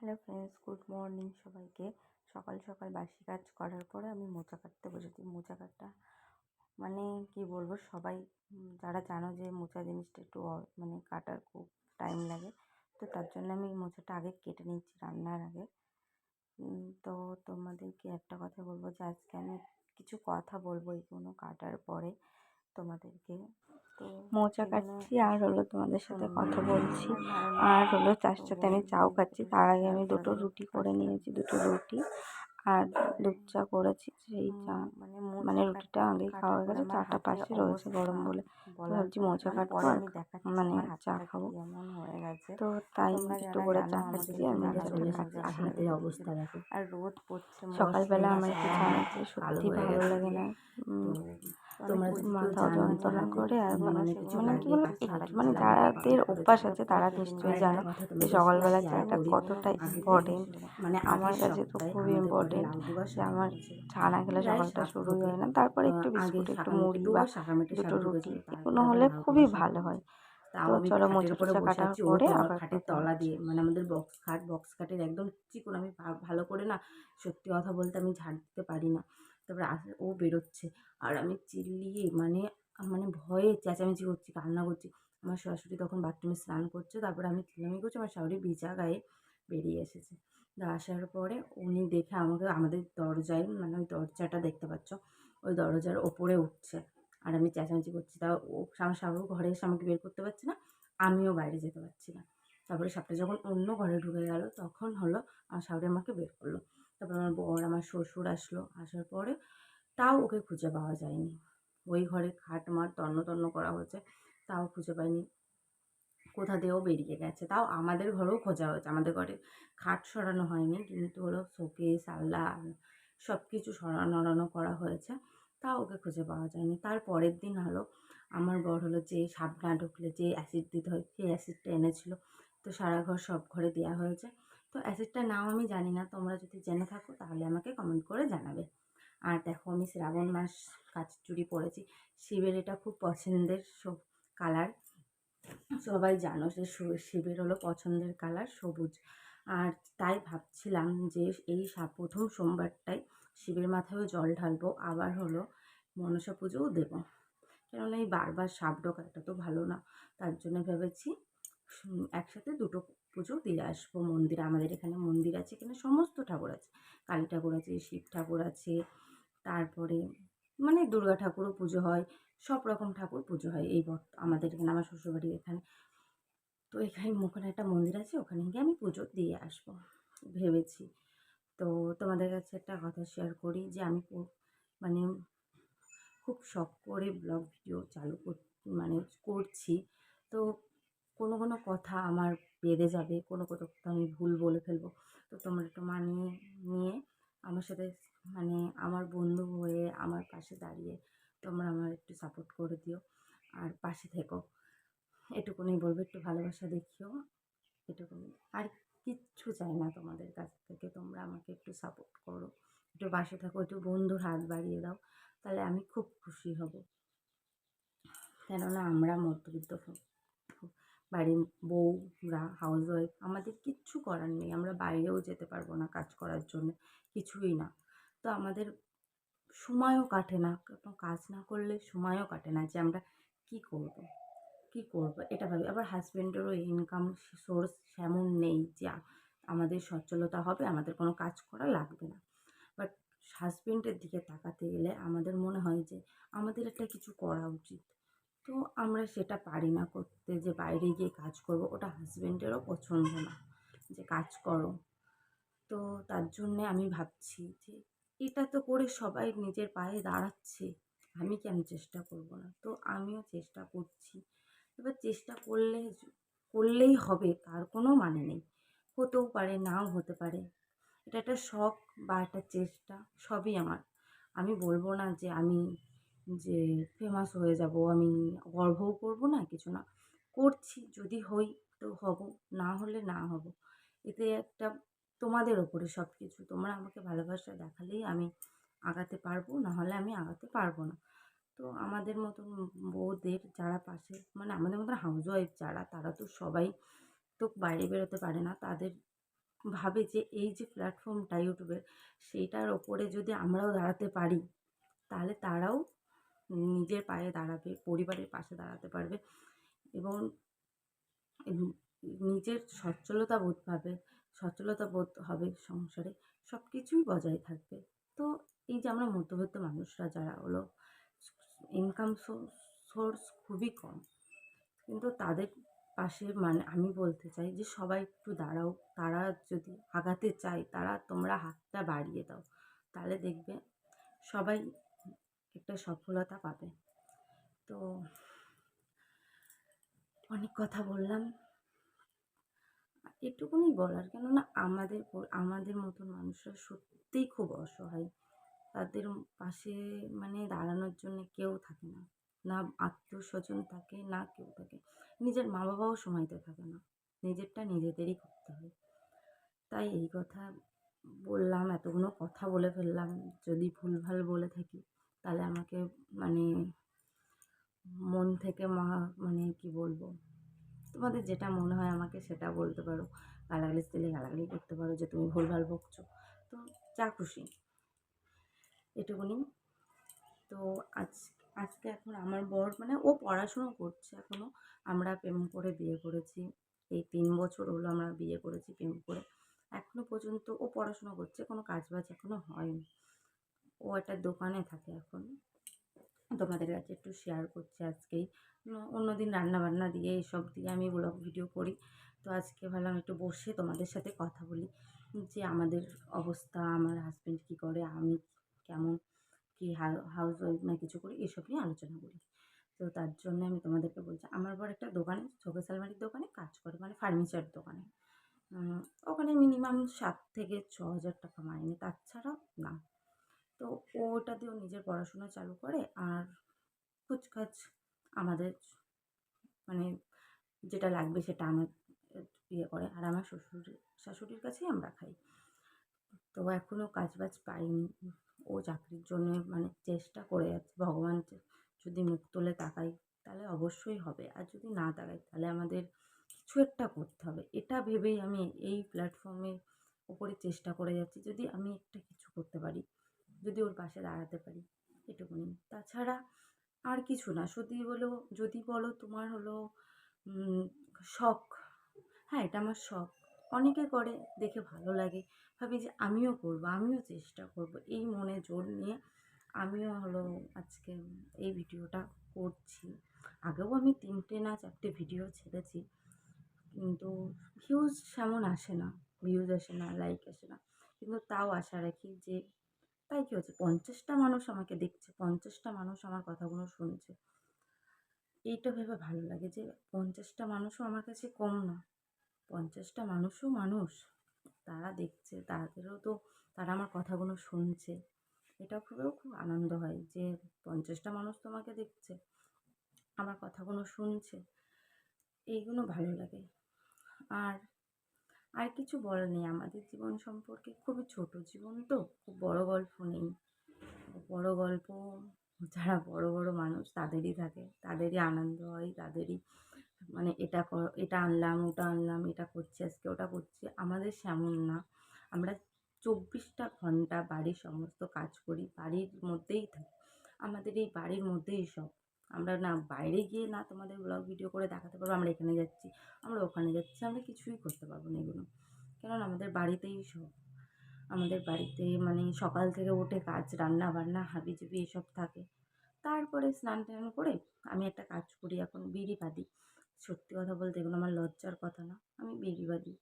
Hello friends, good morning সবাইকে। সকাল সকাল বাসি কাজ করার পরে আমি মোচা কাটতে বসেছি। মোচা কাটা মানে কি বলবো, সবাই যারা জানো যে মোচা জিনিসটা একটু মানে কাটার খুব টাইম লাগে, তো তার জন্য আমি মোচাটা আগে কেটে নিচ্ছি রান্নার আগে। তো তোমাদেরকে একটা কথা বলবো যে আজকে আমি কিছু কথা বলবো এইগুলো কাটার পরে তোমাদেরকে। তো মোচা কাটছি আর তোমাদের সাথে কথা বলছি, আর তার সাথে আমি চাও খাচ্ছি। তার আগে আমি দুটো রুটি করে নিয়েছি, দুটো রুটি আর দুধ চা করেছি। সেই চা মানে রুটিটা আগেই খাওয়া হয়ে গেছে, চাটা পাশে রয়েছে গরম বলে। তো ভাবছি মোচা কাটবো আর মানে চা খাবো। এমন হয়ে গেছে। তো তাই একটু করে চা খাচ্ছি আর আমাকে মোচাটা খাচ্ছি। হাতের অবস্থা দেখো, আর রোদ পড়ছে। সকালবেলা আমার একটু চা না খেলে সত্যি ভালো লাগে না। তোমরা মাথাও যন্ত্রণা করে আর মানে কি বলবো, মানে যাদের অভ্যাস আছে তারা নিশ্চয়ই জানো যে সকালবেলা চাটা কতটা ইম্পর্টেন্ট। মানে আমার কাছে তো খুবই ইম্পর্টেন্ট যে আমার চা না খেলে সকালটা শুরুই হয় না। তারপরে একটু বিস্কুট, একটু মুড়ি বা দুটো রুটি এগুলো হলে খুবই ভালো হয়। তো চলো মোচা টোচা কাটার পরে আবার খাটের তলা দিয়ে, মানে আমাদের বক্স খাটের একদম চিকন। আমি ভালো করে না, সত্যি কথা বলতে আমি ঝাড় দিতে পারি না। তারপরে ও বেরোচ্ছে আর আমি চিল্লিয়ে মানে মানে ভয়ে চেঁচামেচি করছি, কান্না করছি। আমার শাশুড়ি তখন বাথরুমে স্নান করছে, তারপরে আমি চিল্লামি করছি, আমার শাশুড়ি ভিজা গায়ে বেরিয়ে এসেছে। আসার পরে উনি দেখে আমাকে আমাদের দরজায়, মানে ওই দরজাটা দেখতে পাচ্ছ, ওই দরজার ওপরে উঠছে আর আমি চেঁচামেচি করছি। তা ও আমার শাশুড়ি ঘরে এসে আমাকে বের করতে পারছে না, আমিও বাইরে যেতে পারছি না। তারপরে সাপটা যখন অন্য ঘরে ঢুকে গেল তখন হলো আমার শাশুড়ি আমাকে বের করলো। তারপর আমার বর, আমার শ্বশুর আসলো। আসার পরে তাও ওকে খুঁজে পাওয়া যায়নি। ওই ঘরে খাট মাট তন্ন তন্ন করা হয়েছে, তাও খুঁজে পাইনি। কোথা দিয়েও বেরিয়ে গেছে। তাও আমাদের ঘরেও খোঁজা হয়েছে, আমাদের ঘরে খাট সরানো হয়নি, কিন্তু হলো শোকেস, আলনা সব কিছু নড়ানো করা হয়েছে, তাও ওকে খুঁজে পাওয়া যায়নি। তার পরের দিন হলো আমার বর হলো যে সাপ না ঢুকলে যে অ্যাসিড দিতে হয় সেই অ্যাসিডটা এনেছিল। তো সারা ঘর সব ঘরে দেওয়া হয়েছে। তো অ্যাসিডটার নাম আমি জানি না, তোমরা যদি জেনে থাকো তাহলে আমাকে কমেন্ট করে জানাবে। আর দেখো আমি শ্রাবণ মাস কাঁচের চুড়ি পরেছি। শিবের এটা খুব পছন্দের সব কালার, সবাই জানো যে শিবের হলো পছন্দের কালার সবুজ। আর তাই ভাবছিলাম যে এই প্রথম সোমবারটায় শিবের মাথায়ও জল ঢালবো, আবার হলো মনসা পুজোও দেবো। কেননা এই বারবার সাপ ঢোকাটা তো ভালো না। তার জন্য ভেবেছি একসাথে দুটো পুজো দিয়ে আসবো মন্দিরে। আমাদের এখানে মন্দির আছে, এখানে সমস্ত ঠাকুর আছে, কালী ঠাকুর আছে, শিব ঠাকুর আছে, তারপরে মানে দুর্গা ঠাকুরও পুজো হয়, সব রকম ঠাকুর পুজো হয় এই আমাদের এখানে, আমার শ্বশুরবাড়ির এখানে। তো এখানে ওখানে একটা মন্দির আছে, ওখানে গিয়ে আমি পুজো দিয়ে আসবো ভেবেছি। তো তোমাদের কাছে একটা কথা শেয়ার করি যে আমি মানে খুব শখ করে ব্লগ ভিডিও চালু মানে করছি। তো কোনো কথা আমার বেড়ে যাবে, কোনো কথা আমি ভুল বলে ফেলবো। তো তোমরা একটু মানিয়ে নিয়ে আমার সাথে, মানে আমার বন্ধু হয়ে আমার পাশে দাঁড়িয়ে তোমরা আমার একটু সাপোর্ট করে দিও আর পাশে থেকো। এটুকুনি বলবো, একটু ভালোবাসা দেখিও, এটুকুনি। আর কিচ্ছু চাই না তোমাদের কাছ থেকে, তোমরা আমাকে একটু সাপোর্ট করো, একটু পাশে থাকো, একটু বন্ধুর হাত বাড়িয়ে দাও, তাহলে আমি খুব খুশি হব। কেননা আমরা মধ্যবিত্ত বাড়ির বউরা, হাউসওয়াইফ, আমাদের কিচ্ছু করার নেই। আমরা বাইরেও যেতে পারবো না কাজ করার জন্য, কিছুই না। তো আমাদের সময়ও কাটে না, কাজ না করলে সময়ও কাটে না যে আমরা কী করব এটা ভাবি। আবার হাজব্যান্ডেরও ইনকাম সোর্স তেমন নেই যে আমাদের সচ্ছলতা হবে, আমাদের কোনো কাজ করা লাগবে না। বাট হাজব্যান্ডের দিকে তাকাতে গেলে আমাদের মনে হয় যে আমাদের একটা কিছু করা উচিত। তো আমরা সেটা পারি না করতে, যে বাইরে গিয়ে কাজ করব, ওটা হাজব্যান্ডেরও পছন্দ না যে কাজ করো। তো তার জন্যে আমি ভাবছি যে এটা তো করে সবাই নিজের পায়ে দাঁড়াচ্ছে, আমি কেন চেষ্টা করব না। তো আমিও চেষ্টা করছি। এবার চেষ্টা করলেই হবে তার কোনো মানে নেই, হতেও পারে নাও হতে পারে। এটা একটা শখ বা একটা চেষ্টা, সবই আমার। আমি বলবো না যে আমি যে ফেমাস হয়ে যাব, আমি গর্বও করবো না, কিছু না। করছি, যদি হই তো হব, না হলে না হব। এতে একটা তোমাদের ওপরে সব কিছু। তোমরা আমাকে ভালোবাসা দেখালেই আমি আগাতে পারবো, না হলে আমি আগাতে পারবো না। তো আমাদের মতন বউদের যারা পাশে, মানে আমাদের মতন হাউসওয়াইফ যারা, তারা তো সবাই তো বাইরে বেরোতে পারে না, তাদের ভাবে যে এই যে প্ল্যাটফর্মটা ইউটিউবের, সেইটার ওপরে যদি আমরাও দাঁড়াতে পারি, তাহলে তারাও নিজের পায়ে দাঁড়াবে, পরিবারের পাশে দাঁড়াতে পারবে এবং নিজের সচ্ছলতা বোধ হবে সংসারে, সব কিছুই বজায় থাকবে। তো এই যে আমরা মধ্যবিত্ত মানুষরা যারা হলো ইনকাম সোর্স খুবই কম, কিন্তু তাদের পাশে মানে আমি বলতে চাই যে সবাই একটু দাঁড়াও। তারা যদি আগাতে চায়, তোমরা হাতটা বাড়িয়ে দাও, তাহলে দেখবে সবাই একটা সফলতা পাবে। তো অনেক কথা বললাম, এটুকুনি বলার, কেননা আমাদের মতন মানুষরা সত্যিই খুব অসহায়। তাদের পাশে মানে দাঁড়ানোর জন্য কেউ থাকে না, না আত্মীয়স্বজন থাকে, না কেউ থাকে। নিজের মা বাবাও সময়তে থাকে না, নিজেরটা নিজেদেরই করতে হয়। তাই এই কথা বললাম, এতগুলো কথা বলে ফেললাম। যদি ভুলভাল বলে থাকি তাহলে আমাকে মানে মন থেকে মানে কি বলবো, তোমাদের যেটা মনে হয় আমাকে সেটা বলতে পারো। গালাগালি দিলে গালাগালি করতে পারো যে তুমি ভুলভাল বকছো, তো যা খুশি, এটুকুনি। তো আজকে এখন আমার বর মানে ও পড়াশুনো করছে এখনও। আমরা প্রেম করে বিয়ে করেছি, এই 3 বছর হলো আমরা বিয়ে করেছি প্রেম করে। এখনও পর্যন্ত ও পড়াশুনো করছে, কোনো কাজবাজ এখনও হয়নি। ও একটা দোকানে থাকে এখন। তোমাদের কাছে একটু শেয়ার করছি আজকেই। অন্যদিন রান্নাবান্না দিয়ে এসব দিয়ে আমি ব্লগ ভিডিও করি। তো আজকে ভাবলাম একটু বসে তোমাদের সাথে কথা বলি যে আমাদের অবস্থা, আমার হাজব্যান্ড কী করে, আমি কেমন কি হাউস ওয়াইফ না কিছু করি, এসব নিয়ে আলোচনা করি। তো তার জন্য আমি তোমাদেরকে বলছি, আমার বর একটা দোকানে, শোকেস আলমারির দোকানে কাজ করে, মানে ফার্নিচার দোকানে। ওখানে মিনিমাম 7 থেকে 6,000 টাকা মাইনে, তাছাড়া না। তো ও ওটা দিয়েও নিজের পড়াশোনা চালু করে, আর কুচকাচ আমাদের মানে যেটা লাগবে সেটা আমার ইয়ে করে, আর আমার শাশুড়ির কাছেই আমরা খাই। তো এখনও কাজবাজ পাইনি। ও চাকরির জন্য মানে চেষ্টা করে যাচ্ছে। ভগবান যদি মুখ তুলে তাকায় তাহলে অবশ্যই হবে, আর যদি না তাকায় তাহলে আমাদের কিছু একটা করতে হবে। এটা ভেবেই আমি এই প্ল্যাটফর্মের ওপরে চেষ্টা করে যাচ্ছি, যদি আমি একটা কিছু করতে পারি, যদি ওর পাশে দাঁড়াতে পারি, এটুকুনি। তাছাড়া আর কিছু না। যদি বলো তোমার হলো শখ, হ্যাঁ এটা আমার শখ। অনেকে করে দেখে ভালো লাগে, ভাবি যে আমিও করবো, আমিও চেষ্টা করবো, এই মনে জোর নিয়ে আমিও হলো আজকে এই ভিডিওটা করছি। আগেও আমি 3টে না 4টে ভিডিও ছেড়েছি, কিন্তু ভিউজ তেমন আসে না, লাইক আসে না। কিন্তু তাও আশা রাখি যে তাই কী হচ্ছে, 50টা মানুষ আমাকে দেখছে, 50টা মানুষ আমার কথাগুলো শুনছে। এইটা ভেবে ভালো লাগে যে 50টা মানুষও আমার কাছে কম না, 50টা মানুষও মানুষ, তারা দেখছে, তারা আমার কথাগুলো শুনছে। এটা খুব আনন্দ হয় যে 50টা মানুষ তো আমাকে দেখছে, আমার কথাগুলো শুনছে, এইগুলো ভালো লাগে। আর আর কিছু বলার নেই, আমাদের জীবন সম্পর্কে খুবই ছোট জীবন, তো খুব বড় গল্প নেই। বড় গল্প যারা বড় বড় মানুষ তাদেরই থাকে, তাদেরই আনন্দ হয়, তাদেরই মানে এটা আনলাম, ওটা আনলাম, এটা করছি আজকে, ওটা করছি। আমাদের সেমন না। আমরা 24টা ঘন্টা বাড়ির সমস্ত কাজ করি, বাড়ির মধ্যেই থাকি, আমাদের এই বাড়ির মধ্যেই সব। আমরা না বাইরে গিয়ে না তোমাদের ব্লগ ভিডিও করে দেখাতে পারবো আমরা এখানে যাচ্ছি, আমরা ওখানে যাচ্ছি, আমরা কিছুই করতে পারবো না এগুলো, কেননা আমাদের বাড়িতেই সব। আমাদের বাড়িতে মানে সকাল থেকে উঠে কাজ, রান্না বান্না, হাবিজাবি এসব থাকে। তারপরে স্নান টান করে আমি একটা কাজ করি, এখন বিড়ি বাঁধি। সত্যি কথা বলতে এগুলো আমার লজ্জার কথা না, আমি বিড়ি বাঁধি।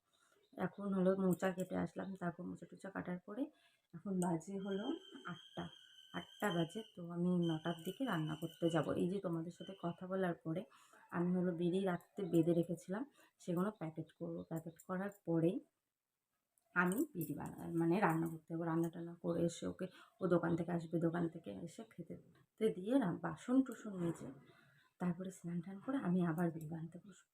এখন হলো মোচা কেটে আসলাম, তারপর মোচা টোচা কাটার পরে এখন বাজে হলো 8টা, 8টা বাজে। তো আমি 9টার দিকে রান্না করতে যাব। এই যে তোমাদের সাথে কথা বলার পরে আমি হলো বিড়ি রাত্রে বেঁধে রেখেছিলাম, সেগুলো প্যাকেট করব। প্যাকেট করার পরেই আমি বিড়ি মানে রান্না করতে যাবো। রান্না টান্না করে এসে ও দোকান থেকে আসবে, দোকান থেকে এসে খেতে দিয়ে বাসন টুসন মেজে তারপরে স্নান টান করে আমি আবার বিড়ি বাঁধতে বসবো।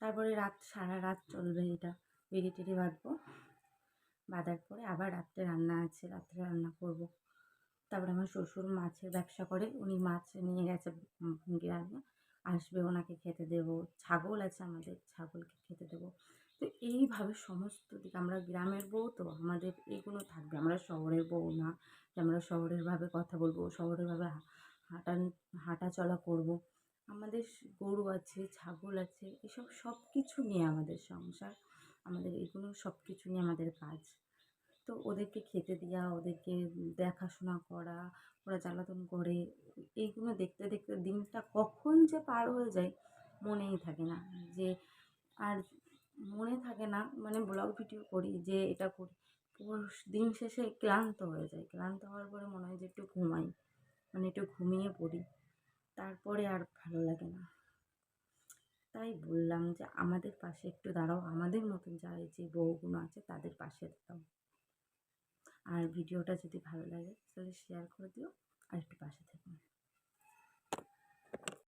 তারপরে সারা রাত চলবে এটা, বিড়ি টিড়ি বাঁধবো। বাঁধার পরে আবার রাত্রে রান্না আছে, রাত্রে রান্না করব। তারপরে আমার শ্বশুর মাছের ব্যবসা করে, উনি মাছ নিয়ে গেছে গ্রামে, আসবে, ওনাকে খেতে দেবো। ছাগল আছে আমাদের, ছাগলকে খেতে দেবো। তো এইভাবে সমস্ত দিক আমরা গ্রামের বউ তো আমাদের এইগুলো থাকবে। আমরা শহরের বউ না যে আমরা শহরের ভাবে কথা বলবো, শহরের ভাবে হাঁটা হাঁটা চলা করবো। আমাদের গরু আছে, ছাগল আছে, এসব সব কিছু নিয়ে আমাদের সংসার, আমাদের এগুলো সব কিছু নিয়ে আমাদের কাজ। তো ওদেরকে খেতে দেওয়া, ওদেরকে দেখাশোনা করা, ওরা জ্বালাতন করে, এইগুলো দেখতে দেখতে দিনটা কখন যে পার হয়ে যায় মনেই থাকে না। যে আর মনে থাকে না, মানে ব্লগ ভিডিও করি যে এটা করি, দিন শেষে ক্লান্ত হয়ে যায়। ক্লান্ত হওয়ার পরে মনে হয় যে একটু ঘুমাই, মানে একটু ঘুমিয়ে পড়ি, তারপরে আর ভালো লাগে না। তাই বললাম যে আমাদের পাশে একটু দাঁড়াও, আমাদের মতন যারা এই যে বউগুলো আছে তাদের পাশে দাঁড়াও। আর ভিডিওটা যদি ভালো লাগে তাহলে শেয়ার করে দিও আর একটু পাশে থেকো।